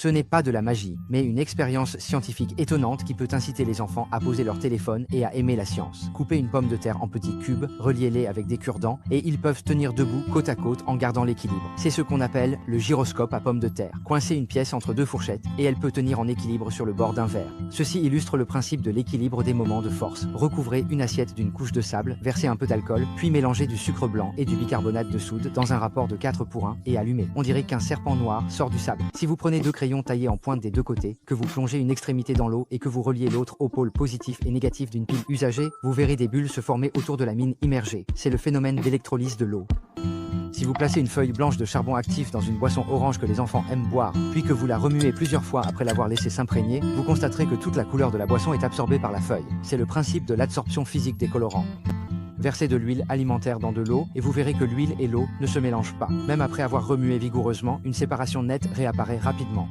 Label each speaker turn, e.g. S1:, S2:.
S1: Ce n'est pas de la magie, mais une expérience scientifique étonnante qui peut inciter les enfants à poser leur téléphone et à aimer la science. Coupez une pomme de terre en petits cubes, reliez-les avec des cure-dents, et ils peuvent tenir debout côte à côte en gardant l'équilibre. C'est ce qu'on appelle le gyroscope à pomme de terre. Coincez une pièce entre deux fourchettes, et elle peut tenir en équilibre sur le bord d'un verre. Ceci illustre le principe de l'équilibre des moments de force. Recouvrez une assiette d'une couche de sable, versez un peu d'alcool, puis mélangez du sucre blanc et du bicarbonate de soude dans un rapport de 4 pour 1 et allumez. On dirait qu'un serpent noir sort du sable. Si vous prenez deux crayons taillés en pointe des deux côtés, que vous plongez une extrémité dans l'eau et que vous reliez l'autre au pôle positif et négatif d'une pile usagée, vous verrez des bulles se former autour de la mine immergée. C'est le phénomène d'électrolyse de l'eau. Si vous placez une feuille blanche de charbon actif dans une boisson orange que les enfants aiment boire, puis que vous la remuez plusieurs fois après l'avoir laissé s'imprégner, vous constaterez que toute la couleur de la boisson est absorbée par la feuille. C'est le principe de l'absorption physique des colorants. Versez de l'huile alimentaire dans de l'eau et vous verrez que l'huile et l'eau ne se mélangent pas. Même après avoir remué vigoureusement, une séparation nette réapparaît rapidement.